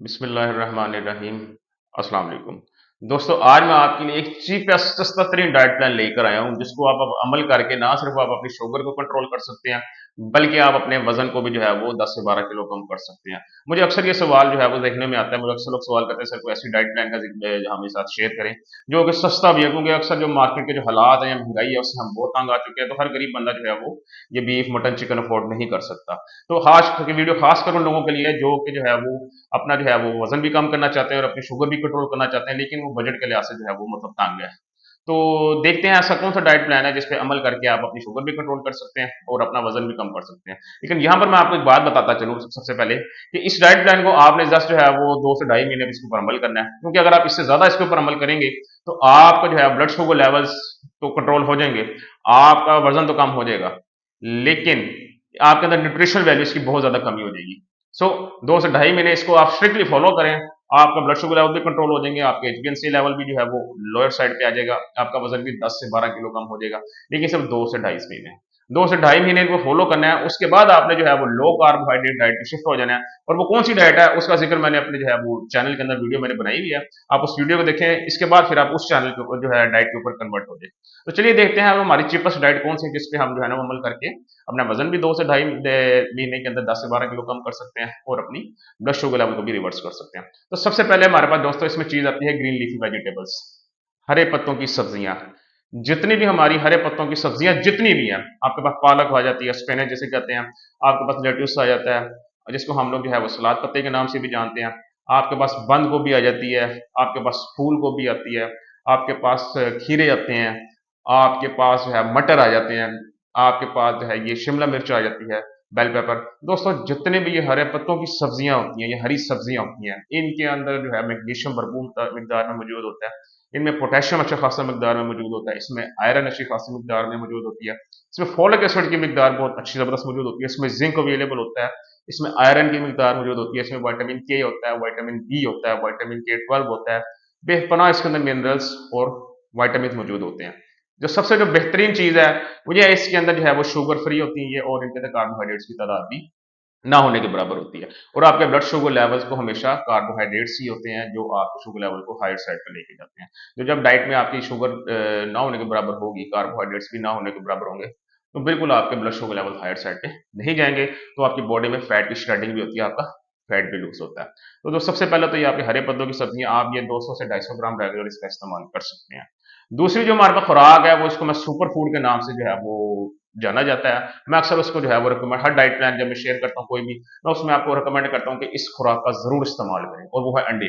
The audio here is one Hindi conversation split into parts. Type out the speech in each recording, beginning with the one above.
बिस्मिल्लाहिर्रहमानिर्रहीम। अस्सलाम वालेकुम। दोस्तों, आज मैं आपके लिए एक चीपेस्ट सस्ता तरीन डाइट प्लान लेकर आया हूं, जिसको आप अब अमल करके ना सिर्फ आप अपनी शुगर को कंट्रोल कर सकते हैं, बल्कि आप अपने वजन को भी जो है वो 10 से 12 किलो कम कर सकते हैं। मुझे अक्सर ये सवाल जो है वो देखने में आता है, मुझे अक्सर लोग सवाल करते हैं, सर कोई ऐसी डाइट प्लान का हमारे साथ शेयर करें जो कि सस्ता भी है, क्योंकि अक्सर जो मार्केट के जो हालात हैं या महंगाई है उससे हम बहुत तंग आ चुके हैं। तो हर गरीब बंदा जो है वो ये बीफ मटन चिकन अफोर्ड नहीं कर सकता। तो आज की वीडियो खास कर उन लोगों के लिए जो कि जो है वो अपना जो है वो वजन भी कम करना चाहते हैं और अपनी शुगर भी कंट्रोल करना चाहते हैं, लेकिन वो बजट के लिहाज से जो है वो मतलब तंग है। तो देखते हैं ऐसा कौन सा डाइट प्लान है जिस पे अमल करके आप अपनी शुगर भी कंट्रोल कर सकते हैं और अपना वजन भी कम कर सकते हैं। लेकिन यहाँ पर मैं आपको एक बात बताता चलूँ सबसे पहले कि इस डाइट प्लान को आपने जस्ट जो है वो 2 से ढाई महीने इसके ऊपर अमल करना है, क्योंकि अगर आप इससे ज्यादा इसके ऊपर अमल करेंगे तो आपका जो है ब्लड शुगर लेवल्स तो कंट्रोल हो जाएंगे, आपका वजन तो कम हो जाएगा, लेकिन आपके अंदर न्यूट्रिशनल वैल्यू इसकी बहुत ज्यादा कमी हो जाएगी। सो 2 से ढाई महीने इसको आप स्ट्रिक्टली फॉलो करें, आपका ब्लड शुगर लेवल भी कंट्रोल हो जाएंगे, आपके एचबीएनसी लेवल भी जो है वो लोअर साइड पे आ जाएगा, आपका वजन भी 10 से 12 किलो कम हो जाएगा। लेकिन सिर्फ 2 से ढाई महीने, 2 से ढाई महीने इनको फॉलो करना है। उसके बाद आपने जो है वो लो कार्बोहाइड्रेट डाइट पे शिफ्ट हो जाना है। और वो कौन सी डाइट है उसका जिक्र मैंने अपने जो है वो चैनल के अंदर वीडियो मैंने बनाई हुई है, आप उस वीडियो को देखें, इसके बाद फिर आप उस चैनल के ऊपर जो है डाइट के ऊपर कन्वर्ट हो जाए। तो चलिए देखते हैं अब हमारी चीपेस्ट डाइट कौन सी है जिसपे हम जो है ना अमल करके अपना वजन भी 2 से ढाई महीने के अंदर 10 से 12 किलो कम कर सकते हैं और अपनी ब्लड शुगर लेवल को भी रिवर्स कर सकते हैं। तो सबसे पहले हमारे पास दोस्तों इसमें चीज आती है ग्रीन लीफी वेजिटेबल्स, हरे पत्तों की सब्जियां। जितनी भी हमारी हरे पत्तों की सब्जियां जितनी भी हैं, आपके पास पालक आ जाती है, स्पिनच जिसे कहते हैं, आपके पास लेट्यूस आ जाता है जिसको हम लोग जो है वो सलाद पत्ते के नाम से भी जानते हैं, आपके पास बंद गोभी आ जाती है, आपके पास फूल गोभी आती है, आपके पास खीरे आते हैं, आपके पास जो है मटर आ जाते हैं, आपके पास जो है ये शिमला मिर्च आ जाती है, बेल पेपर। दोस्तों, जितने भी ये हरे पत्तों की सब्जियां होती हैं, ये हरी सब्जियां होती हैं, इनके अंदर जो है मैग्नीशियम भरपूर मिकदार में मौजूद होता है, इनमें पोटेशियम अच्छा खासा मिकदार में मौजूद होता है, इसमें आयरन अच्छी खासी मिकदार में मौजूद होती है, इसमें फोलिक एसिड की मिकदार बहुत अच्छी जबरदस्त मौजूद होती है, इसमें जिंक अवेलेबल होता है, इसमें आयरन की मिकदार मौजूद होती है, इसमें विटामिन के होता है, विटामिन बी होता है, विटामिन के 12 होता है, बेपनाह इसके अंदर मिनरल्स और विटामिन मौजूद होते हैं। जो सबसे जो बेहतरीन चीज है वो ये है, इसके अंदर जो है वो शुगर फ्री होती है और इनके अंदर कार्बोहाइड्रेट्स की तादाद भी ना होने के बराबर होती है। और आपके ब्लड शुगर लेवल्स को हमेशा कार्बोहाइड्रेट्स ही होते हैं जो आपके शुगर लेवल को हायर साइड पर लेके जाते हैं। तो जब डाइट में आपकी शुगर ना होने के बराबर होगी, कार्बोहाइड्रेट्स भी ना होने के बराबर होंगे, तो बिल्कुल आपके blood sugar level higher side पे नहीं जाएंगे, तो आपकी बॉडी में फैट की श्रेडिंग भी होती है, आपका फैट भी लूज होता है। तो सबसे पहले तो ये आपके हरे पत्तों की सब्जियां, आप ये 200 से 250 ग्राम रेगुलर इसका इस्तेमाल कर सकते हैं। दूसरी जो हमारे पास खुराक है वो इसको मैं सुपर फूड के नाम से जो है वो जाना जाता है। मैं अक्सर उसको जो है वो रिकमेंड, हर डाइट प्लान जब मैं शेयर करता हूँ कोई भी, मैं उसमें आपको रिकमेंड करता हूँ कि इस खुराक का जरूर इस्तेमाल करें, और वो है अंडे।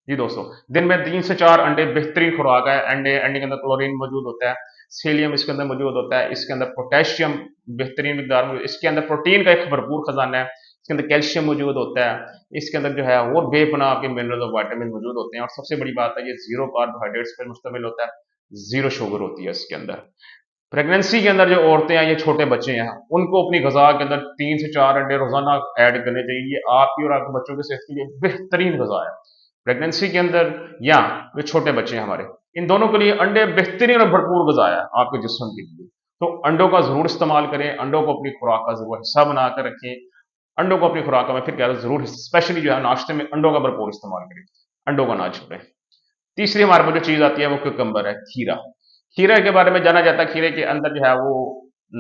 जी दोस्तों, दिन में 3 से 4 अंडे बेहतरीन खुराक है। अंडे अंडे के अंदर क्लोरीन मौजूद होता है, सीलियम इसके अंदर मौजूद होता है, इसके अंदर पोटेशियम बेहतरीन मिकदार में, इसके अंदर प्रोटीन का एक भरपूर खजाना है, इसके अंदर कैल्शियम मौजूद होता है, इसके अंदर जो है और बेपनाह आपके मिनरल और विटामिन मौजूद होते हैं। और सबसे बड़ी बात है, ये जीरो कार्बोहाइड्रेट्स पर मुश्तमिल होता है, जीरो शुगर होती है इसके अंदर। प्रेगनेंसी के अंदर जो औरतें हैं, ये छोटे बच्चे हैं, उनको अपनी गजा के अंदर 3 से 4 अंडे रोजाना ऐड करने चाहिए। ये आपकी और आपके बच्चों की सेहत के लिए बेहतरीन गजा है। प्रेगनेंसी के अंदर या जो छोटे बच्चे हैं हमारे, इन दोनों के लिए अंडे बेहतरीन और भरपूर गजा है आपके जिस्म के लिए। तो अंडों का जरूर इस्तेमाल करें, अंडों को अपनी खुराक का जरूर हिस्सा बनाकर रखें, अंडों को अपनी खुराक में फिर कह रहा हूं जरूर स्पेशली जो है नाश्ते में अंडों का भरपूर इस्तेमाल करें, अंडों का ना छोड़ें। तीसरी हमारे पास जो चीज आती है वो क्यूकम्बर है, खीरा। खीरे के बारे में जाना जाता है, खीरे के अंदर जो है वो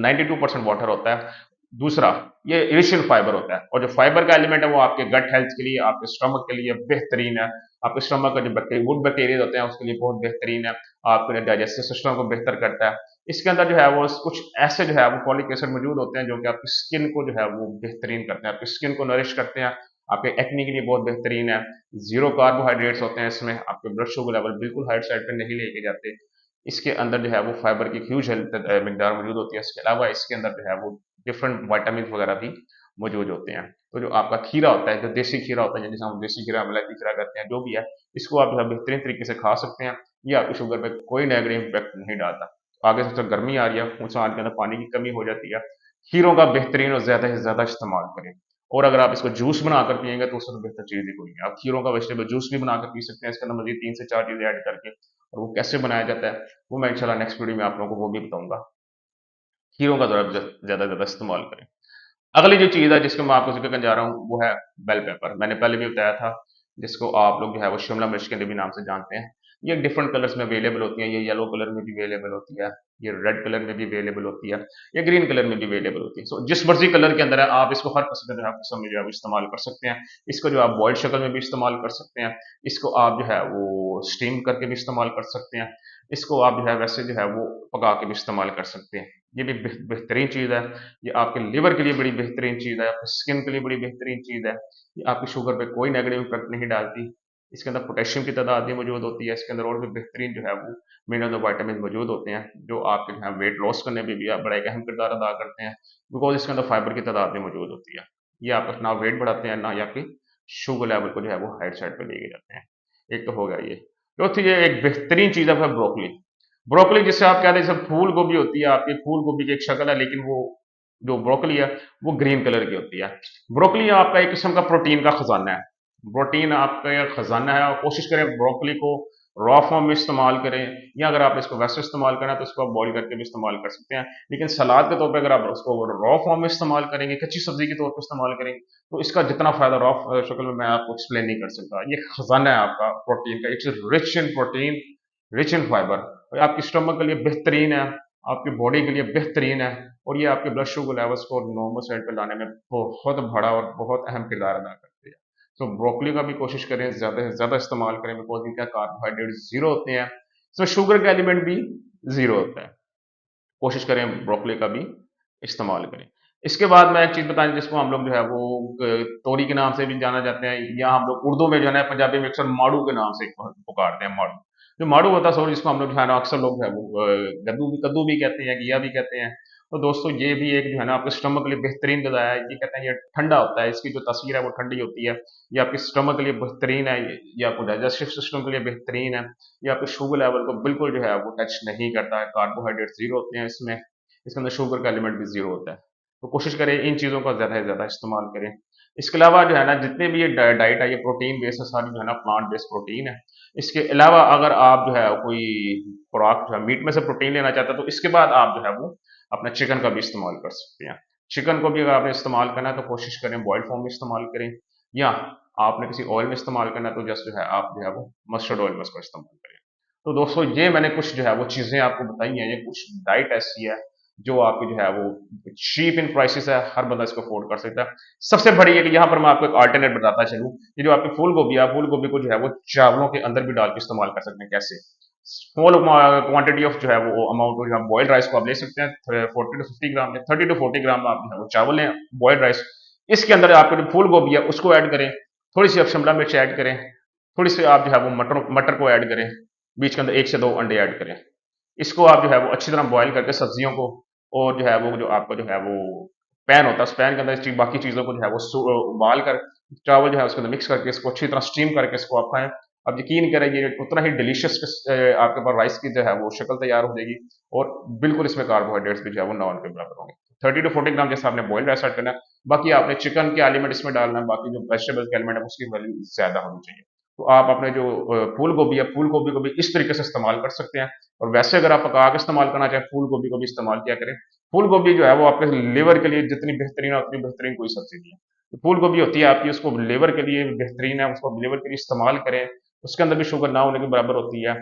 92% वाटर होता है। दूसरा, ये एडिशनल फाइबर होता है, और जो फाइबर का एलिमेंट है वो आपके गट हेल्थ के लिए, आपके स्टमक के लिए बेहतरीन है। आपके स्टमक का जो गुड बैक्टीरिया होते हैं उसके लिए बहुत बेहतरीन है, आपके डाइजेस्टिव सिस्टम को बेहतर करता है। इसके अंदर जो है वो कुछ ऐसे जो है वो फॉलिक एसिड मौजूद होते हैं जो कि आपकी स्किन को जो है वो बेहतरीन करते हैं, आपकी स्किन को नरिश करते हैं, आपके एक्ने के लिए बहुत बेहतरीन है। जीरो कार्बोहाइड्रेट्स होते हैं इसमें, आपके ब्लड शुगर लेवल बिल्कुल हाइट साइड पर नहीं लेके जाते। इसके अंदर जो है वो फाइबर की ह्यूज मिकदार मौजूद होती है। इसके अलावा इसके अंदर जो है वो डिफरेंट वाइटामिन वगैरह भी मौजूद होते हैं। तो जो आपका खीरा होता है, जो देसी खीरा होता है, जिसे हम देसी खीरा मलाइकी खीरा कहते हैं, जो भी है, इसको आप जो है बेहतरीन तरीके से खा सकते हैं। ये आपकी शुगर पे कोई नेगेटिव इम्पैक्ट नहीं डालता। आगे से तो गर्मी आ रही है, इंसान के अंदर पानी की कमी हो जाती है, खीरों का बेहतरीन और ज्यादा से ज्यादा इस्तेमाल करें। और अगर आप इसको जूस बनाकर पियेंगे तो उससे तो बेहतर चीज ही कोई नहीं। आप खीरों का वेजिटेबल जूस भी बनाकर पी सकते हैं, इसके अंदर मजीद 3 से 4 चीजें ऐड करके। और वो कैसे बनाया जाता है वो मैं इंशाल्लाह नेक्स्ट वीडियो में आप लोगों को वो भी बताऊंगा। खीरों का जरा ज्यादा ज्यादा इस्तेमाल करें। अगली जो चीज है जिसको मैं आपको जिक्र करने जा रहा हूँ वो है बेल पेपर। मैंने पहले भी बताया था जिसको आप लोग जो है वो शिमला मिर्च के भी नाम से जानते हैं। ये डिफरेंट कलर्स में अवेलेबल होती है, ये येलो कलर में भी अवेलेबल होती है, ये रेड कलर में भी अवेलेबल होती है, ये ग्रीन कलर में भी अवेलेबल होती है। सो जिस मर्जी कलर के अंदर है आप इसको हर किस्म के जो है किस्म में जो है वो इस्तेमाल कर सकते हैं। इसको जो आप बॉइल्ड शक्ल में भी इस्तेमाल कर सकते हैं, इसको आप जो है वो स्टीम करके भी इस्तेमाल कर सकते हैं, इसको आप जो है वैसे जो है वो पका के भी इस्तेमाल कर सकते हैं। ये भी बेहतरीन चीज़ है। ये आपके लिवर के लिए बड़ी बेहतरीन चीज़ है, आपके स्किन के लिए बड़ी बेहतरीन चीज़ है। ये आपकी शुगर पे कोई नेगेटिव इफेक्ट नहीं डालती। इसके अंदर पोटेशियम की तादाद भी मौजूद होती है, इसके अंदर और भी बेहतरीन जो है वो मिनरल और वाइटामिन मौजूद होते हैं, जो आपके जो है वेट लॉस करने में भी बड़ा एक अहम किरदार अदा करते हैं, बिकॉज इसके अंदर फाइबर की तादाद भी मौजूद होती है। ये आपका ना वेट बढ़ाते हैं, ना ही आपकी शुगर लेवल को जो है वो हाइट साइड पर लेके जाते हैं। एक तो हो गया ये। चौथी ये एक बेहतरीन चीज़ है ब्रोकली। ब्रोकली जिससे आप कहते हैं जैसे फूल गोभी होती है, आपकी फूल गोभी की एक शक्ल है, लेकिन वो जो ब्रोकली है वो ग्रीन कलर की होती है। ब्रोकली आपका एक किस्म का प्रोटीन का खजाना है। प्रोटीन आपका एक खजाना है, और कोशिश करें ब्रोकली को रॉ फॉर्म में इस्तेमाल करें, या अगर आप इसको वैसे इस्तेमाल करना है तो इसको आप बॉईल करके भी इस्तेमाल कर सकते हैं। लेकिन सलाद के तौर पे अगर आप उसको रॉ फॉर्म में इस्तेमाल करेंगे, कच्ची सब्जी के तौर पे इस्तेमाल करेंगे, तो इसका जितना फायदा रॉ शक्ल में मैं आपको एक्सप्लेन नहीं कर सकता। ये खजाना है आपका प्रोटीन का, it's rich in protein, rich in fibre. आपकी स्टमक के लिए बेहतरीन है, आपकी बॉडी के लिए बेहतरीन है, और ये आपके ब्लड शुगर लेवल्स को नॉर्मल साइड पे लाने में बहुत बड़ा और बहुत अहम किरदार अदा करती है। तो ब्रोकली का भी कोशिश करें ज़्यादा से ज़्यादा इस्तेमाल करें, बिकॉज इनका कार्बोहाइड्रेट जीरो होते हैं, इसमें शुगर का एलिमेंट भी जीरो होता है। कोशिश करें ब्रोकली का भी इस्तेमाल करें। इसके बाद मैं एक चीज़ बताएं जिसको हम लोग जो है वो तोरी के नाम से भी जाना जाते हैं, या हम लोग उर्दू में जो है पंजाबी में अक्सर माड़ू के नाम से पुकारते हैं। माड़ू जो माड़ू होता है, सॉरी, जिसको हम लोग जो है ना अक्सर लोग जो है वो कद्दू भी कहते हैं, घिया भी कहते हैं। तो दोस्तों ये भी एक जो है ना आपके स्टमक के लिए बेहतरीन गज़ा है। ये कहते हैं ये ठंडा होता है, इसकी जो तस्वीर है वो ठंडी होती है। ये आपके स्टमक के लिए बेहतरीन है, ये आपको डाइजेस्टिव सिस्टम के लिए बेहतरीन है। ये आपके शुगर लेवल को बिल्कुल जो है वो टच नहीं करता है, कार्बोहाइड्रेट जीरो होते हैं इसमें, इसके अंदर शुगर का एलिमेंट भी जीरो होता है। तो कोशिश करें इन चीज़ों का ज़्यादा से ज़्यादा इस्तेमाल करें। इसके अलावा जो है ना जितने भी ये डाइट है ये प्रोटीन बेस्ड है, सारी जो है ना प्लांट बेस्ड प्रोटीन है। इसके अलावा अगर आप जो है कोई खुराक जो है मीट में से प्रोटीन लेना चाहते हैं, तो इसके बाद आप जो है वो अपना चिकन का भी इस्तेमाल कर सकते हैं। चिकन को भी अगर आपने इस्तेमाल करना है तो कोशिश करें बॉइल्ड फॉर्म में इस्तेमाल करें, या आपने किसी ऑयल में इस्तेमाल करना है तो जस्ट जो है आप जो है वो मस्टर्ड ऑयल में इसको इस्तेमाल करें। तो दोस्तों ये मैंने कुछ जो है वो चीज़ें आपको बताई हैं, ये कुछ डाइट ऐसी है जो आपकी जो है वो चीप इन प्राइसेस है, हर बंदा इसको अफोर्ड कर सकता है। सबसे बड़ी है कि यहाँ पर मैं आपको एक अल्टरनेट बताता चलूँ, ये जो आपकी फूल गोभी है, फूल गोभी को जो है वो चावलों के अंदर भी डाल के इस्तेमाल कर सकते हैं। कैसे? स्मॉल क्वांटिटी ऑफ जो है वो अमाउंट जो है बॉइल्ड राइस को आप ले सकते हैं, 40 to 50 ग्राम या 30 to 40 ग्राम आप जो है वो चावल लें, बॉइल्ड राइस। इसके अंदर आपकी जो फूल गोभी है उसको ऐड करें, थोड़ी सी आप शिमला मिर्च ऐड करें, थोड़ी सी आप जो है वो मटर मटर को ऐड करें, बीच के अंदर 1 से 2 अंडे ऐड करें। इसको आप जो है वो अच्छी तरह बॉईल करके सब्जियों को, और जो है वो जो आपका जो है वो पैन होता है, उस पैन के अंदर बाकी चीज़ों को जो है वो उबाल कर चावल जो है उसके अंदर मिक्स करके इसको अच्छी तरह स्टीम करके इसको आप खाएं। अब यकीन करें ये उतना ही डिलीशियस आपके पास राइस की जो है वो शक्ल तैयार हो जाएगी, और बिल्कुल इसमें कार्बोहाइड्रेट्स भी जो है वो नॉन के बराबर होंगे। 30 to 40 ग्राम जैसे आपने बॉइल्ड राइस ऐड करना है, बाकी आपने चिकन के एलिमेंट इसमें डालना है, बाकी जो वेजिटेबल के एलिमेंट है उसकी वैल्यू ज्यादा होनी चाहिए। तो आप अपने जो फूल गोभी है, फूल गोभी को भी इस तरीके से इस्तेमाल कर सकते हैं। और वैसे अगर आप पका के इस्तेमाल करना चाहें, फूल गोभी को भी इस्तेमाल किया करें। फूल गोभी जो है वो आपके लिवर के लिए जितनी बेहतरीन है उतनी बेहतरीन कोई सब्जी नहीं है। तो फूल गोभी होती है आपकी, उसको लिवर के लिए बेहतरीन है, उसको लिवर के लिए इस्तेमाल करें। उसके अंदर भी शुगर ना होने के बराबर होती है,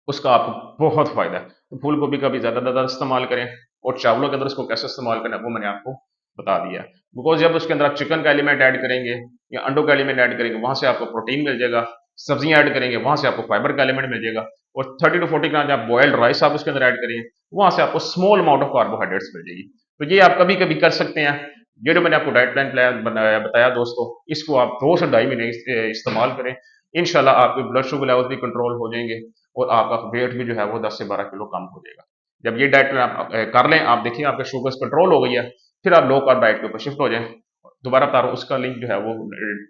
उसका आपको बहुत फायदा है। तो फूल गोभी का भी ज्यादा ज्यादा इस्तेमाल करें। और चावलों के अंदर इसको कैसे इस्तेमाल करना है वो मैंने आपको बता दिया। बिकॉज जब उसके अंदर आप चिकन का एलिमेंट ऐड करेंगे या अंडों का एलिमेंट ऐड करेंगे, वहां से आपको प्रोटीन मिल जाएगा। सब्जियां ऐड करेंगे, वहां से आपको फाइबर का एलिमेंट मिल जाएगा। और 30 to 40 ग्राम जब बॉइल्ड राइस आप उसके अंदर ऐड करेंगे, वहां से आपको स्मॉल अमाउंट ऑफ कार्बोहाइड्रेट्स मिल जाएगी। तो ये आप कभी कभी कर सकते हैं। ये जो मैंने आपको डाइट प्लान बताया दोस्तों, इसको आप 2 से ढाई महीने इस्तेमाल करें। इंशाल्लाह आपके ब्लड शुगर लेवल भी कंट्रोल हो जाएंगे, और आपका वेट भी जो है वो 10 से 12 किलो कम हो जाएगा। जब ये डाइट प्लान आप कर लें, आप देखिए आपके शुगर कंट्रोल हो गई है, फिर आप लो कार्ब डाइट के ऊपर शिफ्ट हो जाएं। दोबारा बता रहा हूँ, उसका लिंक जो है वो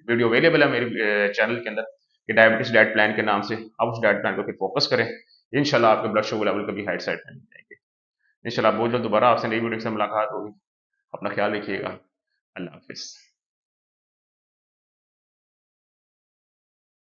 वीडियो अवेलेबल है मेरे चैनल के अंदर, कि डायबिटीज डाइट प्लान के नाम से। आप उस डाइट प्लान को फिर फोकस करें, इंशाल्लाह आपके ब्लड शुगर लेवल कभी हाइट साइड में नहीं जाएंगे। इंशाल्लाह बहुत जल्द दोबारा आपसे नई वीडियो से मुलाकात होगी। अपना ख्याल रखिएगा। अल्लाह हाफिज़।